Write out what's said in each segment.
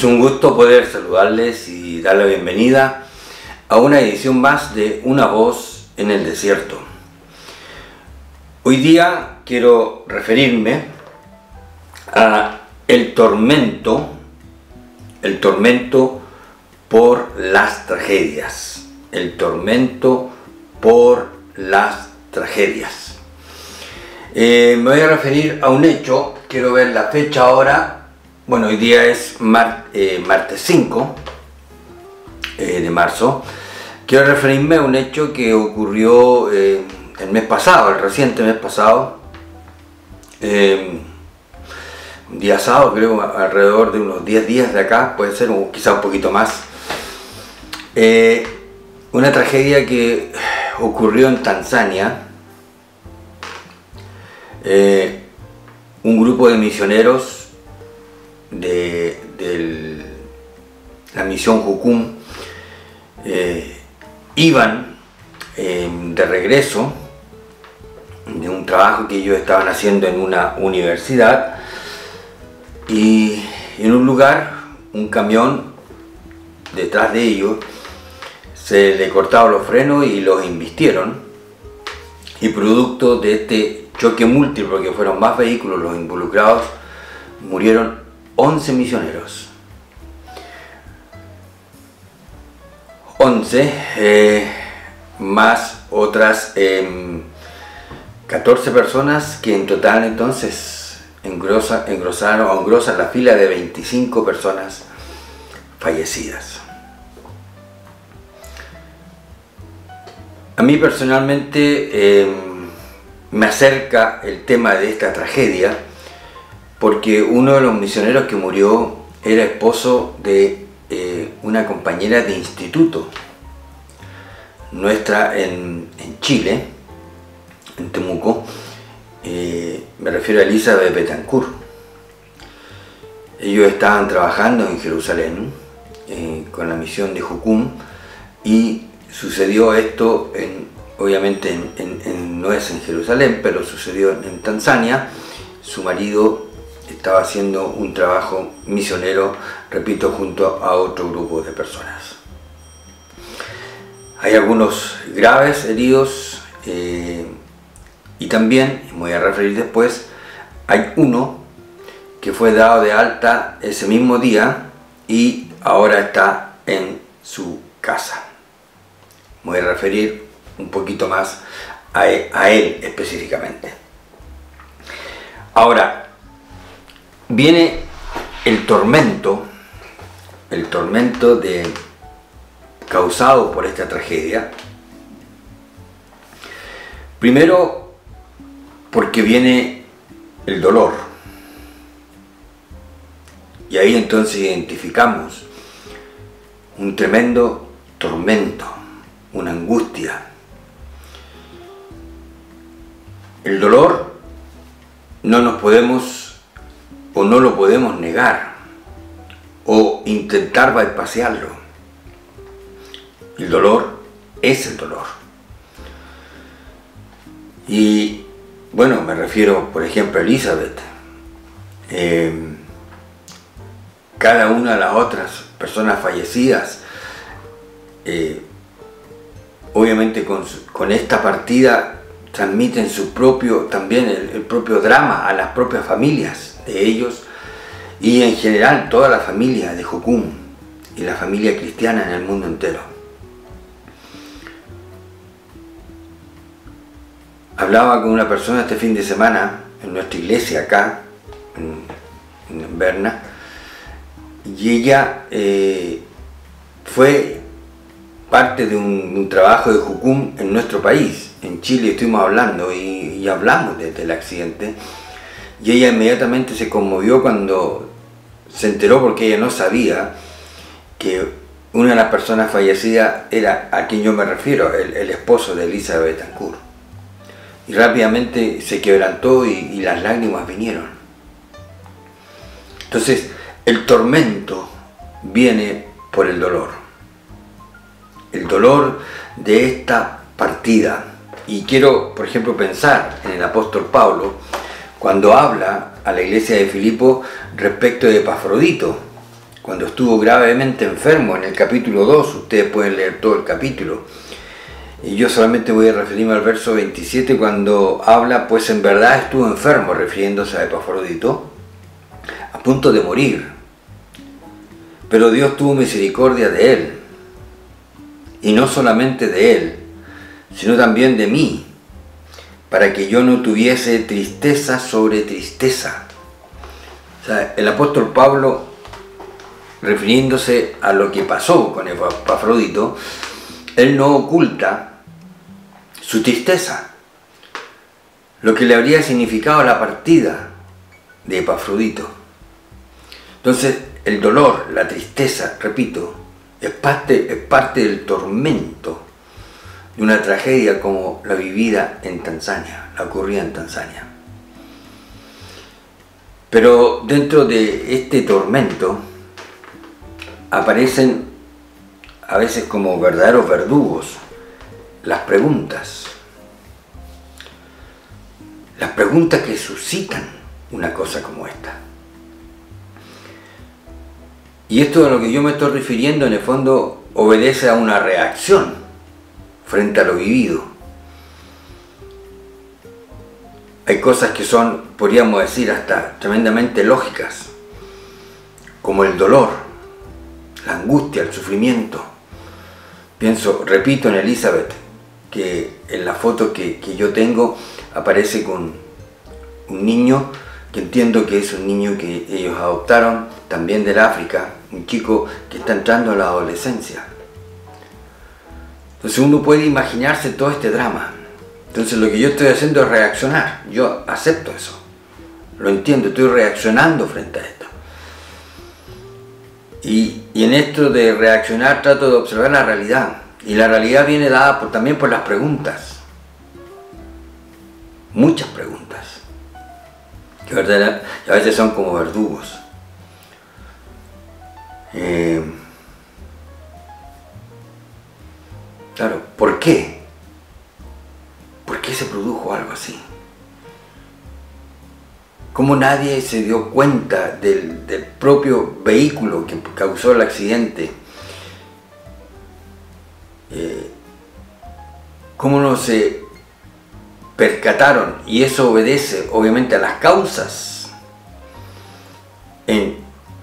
Es un gusto poder saludarles y dar la bienvenida a una edición más de Una Voz en el Desierto. Hoy día quiero referirme a el tormento por las tragedias. El tormento por las tragedias. Me voy a referir a un hecho, quiero ver la fecha ahora. Bueno, hoy día es martes 5 de marzo. Quiero referirme a un hecho que ocurrió el mes pasado, el reciente mes pasado. Un día sábado, creo, alrededor de unos 10 días de acá, puede ser, o quizá un poquito más. Una tragedia que ocurrió en Tanzania. Un grupo de misioneros de la misión Jucum iban de regreso de un trabajo que ellos estaban haciendo en una universidad, y en un lugar, un camión detrás de ellos se le cortaron los frenos y los embistieron, y producto de este choque múltiple, porque fueron más vehículos los involucrados, murieron 11 misioneros. 11 más otras 14 personas que en total entonces engrosan la fila de 25 personas fallecidas. A mí personalmente me acerca el tema de esta tragedia porque uno de los misioneros que murió era esposo de una compañera de instituto nuestra en Chile, en Temuco. Me refiero a Elizabeth Betancourt. Ellos estaban trabajando en Jerusalén con la misión de Jucum, y sucedió esto obviamente no es en Jerusalén, pero sucedió en Tanzania. Su marido estaba haciendo un trabajo misionero, repito, junto a otro grupo de personas. Hay algunos graves heridos, y también, me voy a referir después, hay uno que fue dado de alta ese mismo día y ahora está en su casa. Me voy a referir un poquito más a él específicamente. Ahora, viene el tormento causado por esta tragedia. Primero, porque viene el dolor. Y ahí entonces identificamos un tremendo tormento, una angustia. El dolor no lo podemos negar o intentar bypasearlo. El dolor es el dolor. Y bueno, me refiero por ejemplo a Elizabeth, cada una de las otras personas fallecidas, obviamente con esta partida transmiten también el propio drama a las propias familias de ellos, y en general toda la familia de Jucum y la familia cristiana en el mundo entero. Hablaba con una persona este fin de semana en nuestra iglesia acá, en Berna, y ella fue parte de un trabajo de Jucum en nuestro país. En Chile estuvimos hablando y hablamos del accidente, y ella inmediatamente se conmovió cuando se enteró, porque ella no sabía que una de las personas fallecidas era a quien yo me refiero, el esposo de Elizabeth Betancourt. Y rápidamente se quebrantó y las lágrimas vinieron. Entonces, el tormento viene por el dolor de esta partida. Y quiero, por ejemplo, pensar en el apóstol Pablo, cuando habla a la iglesia de Filipo respecto de Epafrodito, cuando estuvo gravemente enfermo en el capítulo 2, ustedes pueden leer todo el capítulo, y yo solamente voy a referirme al verso 27 cuando habla, pues en verdad estuvo enfermo, refiriéndose a Epafrodito, a punto de morir, pero Dios tuvo misericordia de él, y no solamente de él, sino también de mí, para que yo no tuviese tristeza sobre tristeza. O sea, el apóstol Pablo, refiriéndose a lo que pasó con Epafrodito, él no oculta su tristeza, lo que le habría significado la partida de Epafrodito. Entonces, el dolor, la tristeza, repito, es parte del tormento de una tragedia como la vivida en Tanzania, la ocurrida en Tanzania. Pero dentro de este tormento aparecen a veces como verdaderos verdugos las preguntas que suscitan una cosa como esta. Y esto a lo que yo me estoy refiriendo en el fondo obedece a una reacción frente a lo vivido. Hay cosas que son, podríamos decir, hasta tremendamente lógicas, como el dolor, la angustia, el sufrimiento. Pienso, repito, en Elizabeth, que en la foto que yo tengo aparece con un niño, que entiendo que es un niño que ellos adoptaron, también del África, un chico que está entrando a la adolescencia. Entonces uno puede imaginarse todo este drama. Entonces lo que yo estoy haciendo es reaccionar. Yo acepto eso, lo entiendo, estoy reaccionando frente a esto. Y en esto de reaccionar trato de observar la realidad. Y la realidad viene dada también por las preguntas. Muchas preguntas. Que a veces son como verdugos. Claro, ¿por qué? ¿Por qué se produjo algo así? ¿Cómo nadie se dio cuenta del propio vehículo que causó el accidente? ¿Cómo no se percataron? Y eso obedece obviamente a las causas en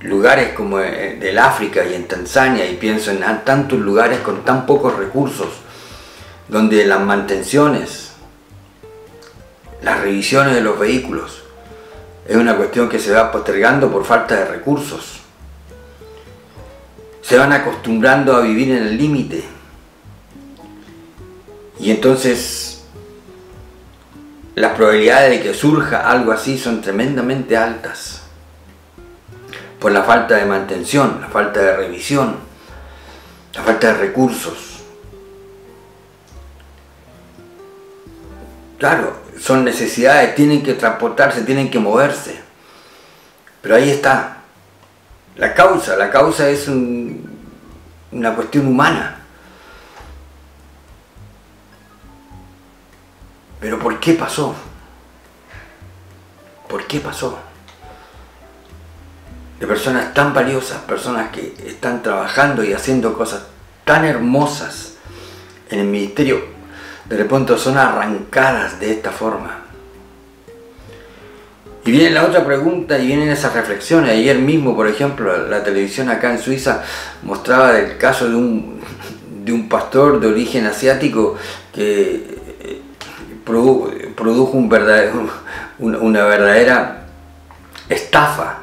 lugares como del África y en Tanzania, y pienso en tantos lugares con tan pocos recursos, donde las mantenciones, las revisiones de los vehículos, es una cuestión que se va postergando por falta de recursos. Se van acostumbrando a vivir en el límite. Y entonces las probabilidades de que surja algo así son tremendamente altas. Por la falta de mantención, la falta de revisión, la falta de recursos. Claro, son necesidades, tienen que transportarse, tienen que moverse. Pero ahí está. La causa es una cuestión humana. Pero ¿por qué pasó? ¿Por qué pasó? De personas tan valiosas, personas que están trabajando y haciendo cosas tan hermosas en el ministerio, de repente son arrancadas de esta forma. Y viene la otra pregunta y vienen esas reflexiones. Ayer mismo, por ejemplo, la televisión acá en Suiza mostraba el caso de un pastor de origen asiático que produjo una verdadera estafa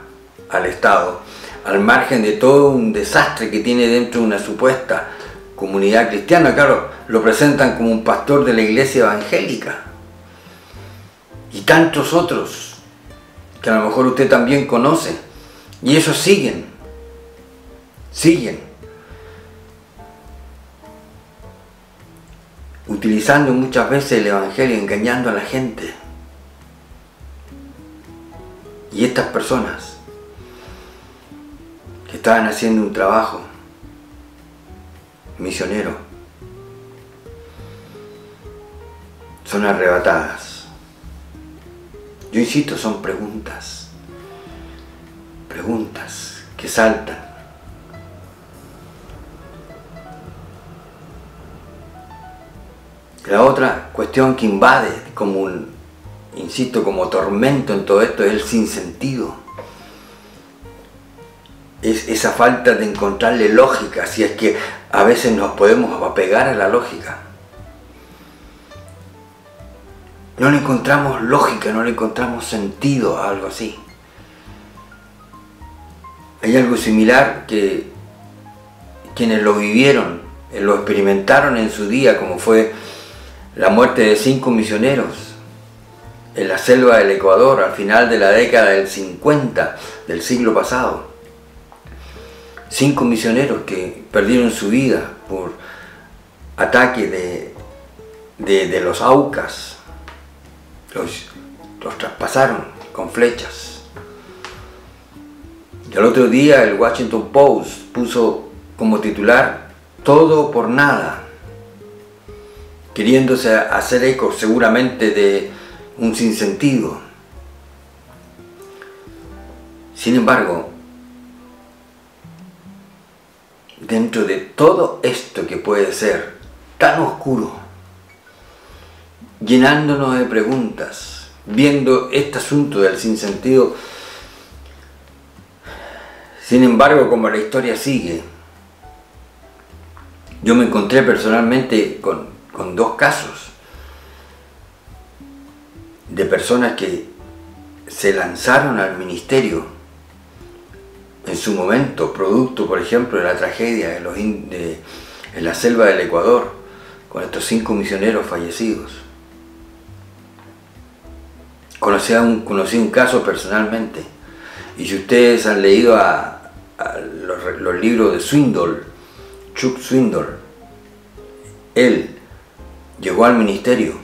al Estado, al margen de todo un desastre que tiene dentro de una supuesta comunidad cristiana. Claro, lo presentan como un pastor de la iglesia evangélica. Y tantos otros que a lo mejor usted también conoce, y esos siguen, utilizando muchas veces el evangelio, engañando a la gente. Y estas personas que estaban haciendo un trabajo misionero son arrebatadas. Yo insisto, son preguntas que saltan La otra cuestión que invade como insisto, como tormento en todo esto es el sinsentido. Es esa falta de encontrarle lógica, si es que a veces nos podemos apegar a la lógica. No le encontramos lógica, no le encontramos sentido a algo así. Hay algo similar que quienes lo vivieron, lo experimentaron en su día, como fue la muerte de 5 misioneros en la selva del Ecuador al final de la década del 50 del siglo pasado. 5 misioneros que perdieron su vida por ataque de los Aucas. Los traspasaron con flechas. Y al otro día el Washington Post puso como titular "Todo por nada", queriéndose hacer eco seguramente de un sinsentido. Sin embargo, dentro de todo esto que puede ser tan oscuro, llenándonos de preguntas, viendo este asunto del sinsentido, sin embargo, como la historia sigue, yo me encontré personalmente con 2 casos de personas que se lanzaron al ministerio en su momento, producto, por ejemplo, de la tragedia en la selva del Ecuador, con estos 5 misioneros fallecidos. Conocí un caso personalmente, y si ustedes han leído los libros de Swindoll, Chuck Swindoll, él llegó al ministerio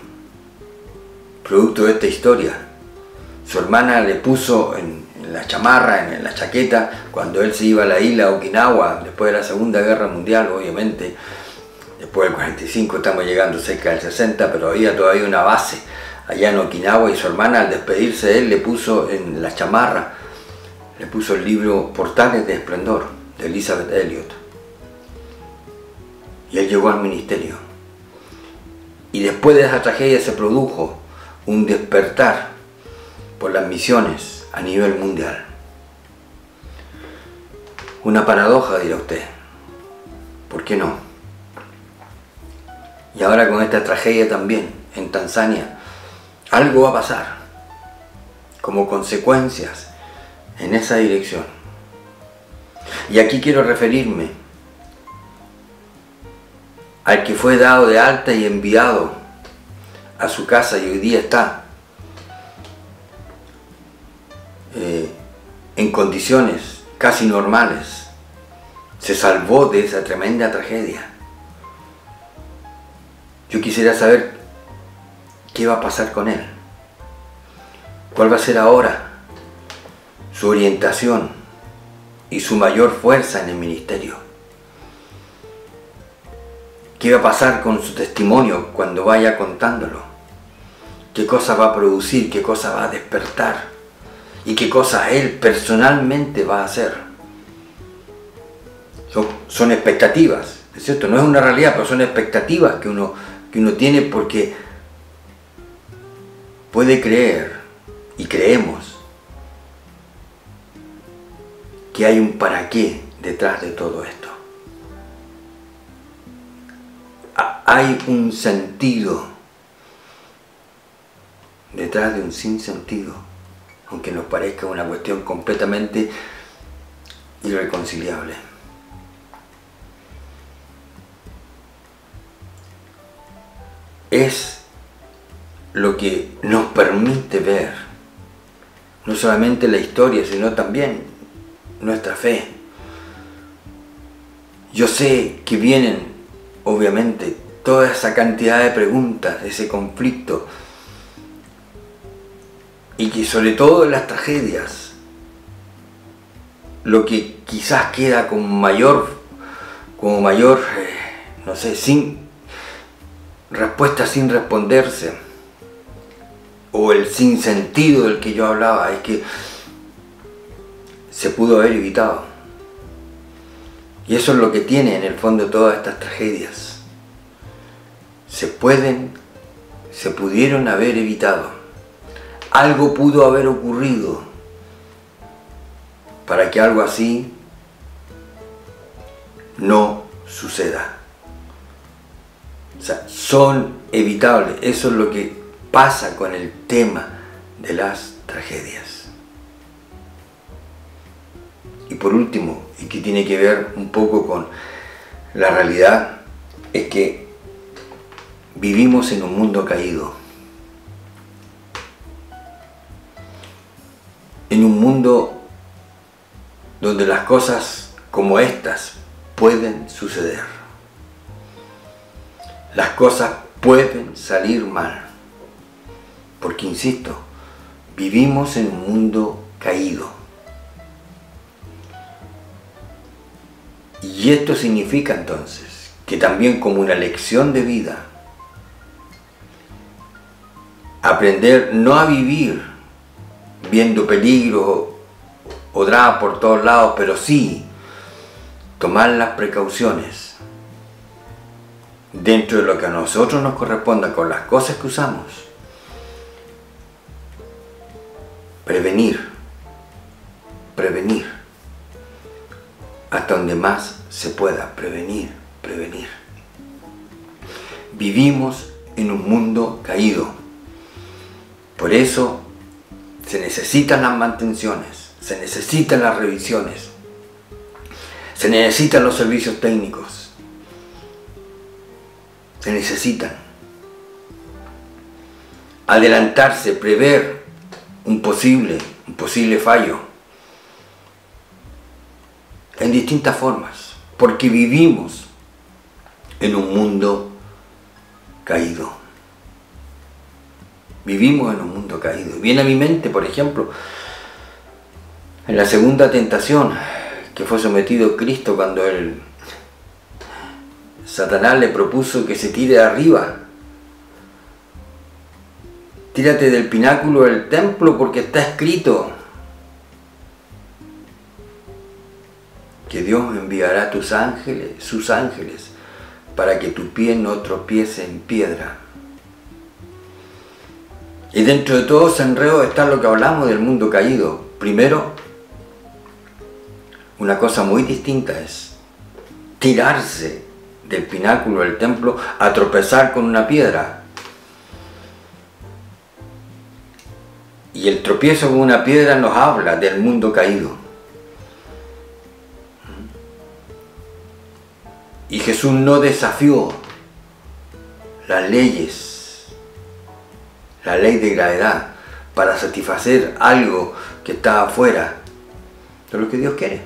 producto de esta historia. Su hermana le puso en la chamarra, en la chaqueta, cuando él se iba a la isla Okinawa después de la Segunda Guerra Mundial, obviamente. Después del 45 estamos llegando cerca del 60, pero había todavía una base allá en Okinawa, y su hermana, al despedirse de él, le puso en la chamarra, le puso el libro Portales de Esplendor de Elizabeth Elliot. Y él llegó al ministerio. Y después de esa tragedia se produjo un despertar por las misiones a nivel mundial. Una paradoja, dirá usted. ¿Por qué no? Y ahora con esta tragedia también en Tanzania, algo va a pasar como consecuencias en esa dirección. Y aquí quiero referirme al que fue dado de alta y enviado a su casa y hoy día está en condiciones casi normales. Se salvó de esa tremenda tragedia. Yo quisiera saber qué va a pasar con él. ¿Cuál va a ser ahora su orientación y su mayor fuerza en el ministerio? ¿Qué va a pasar con su testimonio cuando vaya contándolo? ¿Qué cosa va a producir? ¿Qué cosa va a despertar? ¿Y qué cosa él personalmente va a hacer? Son expectativas, ¿es cierto? No es una realidad, pero son expectativas que uno tiene, porque puede creer, y creemos, que hay un para qué detrás de todo esto. Hay un sentido detrás de un sinsentido, aunque nos parezca una cuestión completamente irreconciliable. Es lo que nos permite ver no solamente la historia, sino también nuestra fe. Yo sé que vienen, obviamente, toda esa cantidad de preguntas, ese conflicto, y que sobre todo en las tragedias, lo que quizás queda como mayor, no sé, sin respuesta, sin responderse, o el sinsentido del que yo hablaba, es que se pudo haber evitado. Y eso es lo que tiene en el fondo todas estas tragedias. se pudieron haber evitado. Algo pudo haber ocurrido para que algo así no suceda. O sea, son evitables. Eso es lo que pasa con el tema de las tragedias. Y por último, y que tiene que ver un poco con la realidad, es que vivimos en un mundo caído. En un mundo donde las cosas como estas pueden suceder. Las cosas pueden salir mal. Porque, insisto, vivimos en un mundo caído. Y esto significa entonces que también, como una lección de vida, aprender no a vivir viendo peligro o drama por todos lados, pero sí tomar las precauciones dentro de lo que a nosotros nos corresponda con las cosas que usamos. Prevenir hasta donde más se pueda, prevenir. Vivimos en un mundo caído. Por eso se necesitan las mantenciones, se necesitan las revisiones, se necesitan los servicios técnicos, se necesitan adelantarse, prever un posible fallo en distintas formas, porque vivimos en un mundo caído. Vivimos en un mundo caído. Viene a mi mente, por ejemplo, en la segunda tentación que fue sometido Cristo cuando Satanás le propuso que se tire de arriba. Tírate del pináculo del templo porque está escrito que Dios enviará sus ángeles, para que tu pie no tropiece en piedra. Y dentro de todo ese enredo está lo que hablamos del mundo caído. Primero, una cosa muy distinta es tirarse del pináculo del templo a tropezar con una piedra. Y el tropiezo con una piedra nos habla del mundo caído. Y Jesús no desafió las leyes, la ley de gravedad, para satisfacer algo que estaba fuera de lo que Dios quiere.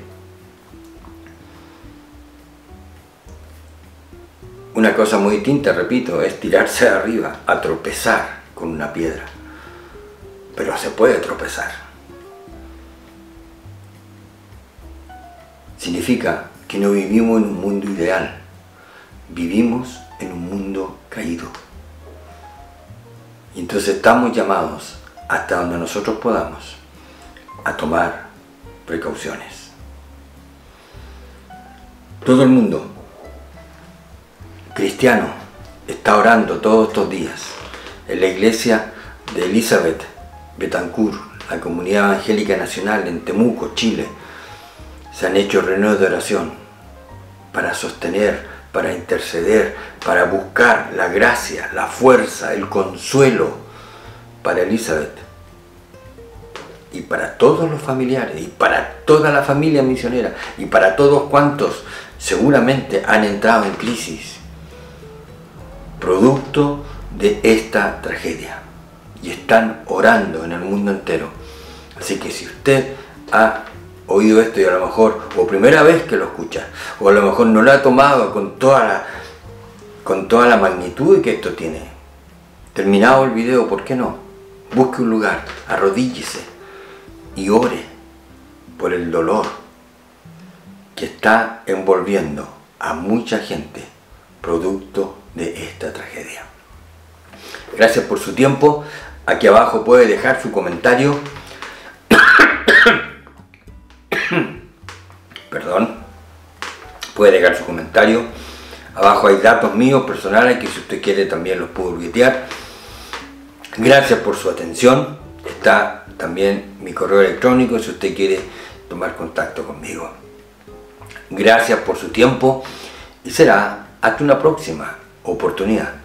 Una cosa muy distinta, repito, es tirarse de arriba a tropezar con una piedra. Pero se puede tropezar. Significa que no vivimos en un mundo ideal, vivimos en un mundo caído. Y entonces estamos llamados, hasta donde nosotros podamos, a tomar precauciones. Todo el mundo cristiano está orando todos estos días en la iglesia de Elizabeth Betancourt, la Comunidad Evangélica Nacional en Temuco, Chile. Se han hecho reuniones de oración para sostener, para interceder, para buscar la gracia, la fuerza, el consuelo para Elizabeth y para todos los familiares y para toda la familia misionera y para todos cuantos seguramente han entrado en crisis producto de esta tragedia y están orando en el mundo entero. Así que si usted ha oído esto y a lo mejor, o primera vez que lo escucha, o a lo mejor no lo ha tomado con toda la magnitud que esto tiene, terminado el video, ¿por qué no? Busque un lugar, arrodíllese y ore por el dolor que está envolviendo a mucha gente producto de esta tragedia. Gracias por su tiempo. Aquí abajo puede dejar su comentario. Perdón. Puede dejar su comentario. Abajo hay datos míos personales que si usted quiere también los puedo hurguetear. Gracias por su atención. Está también mi correo electrónico si usted quiere tomar contacto conmigo. Gracias por su tiempo y será hasta una próxima oportunidad.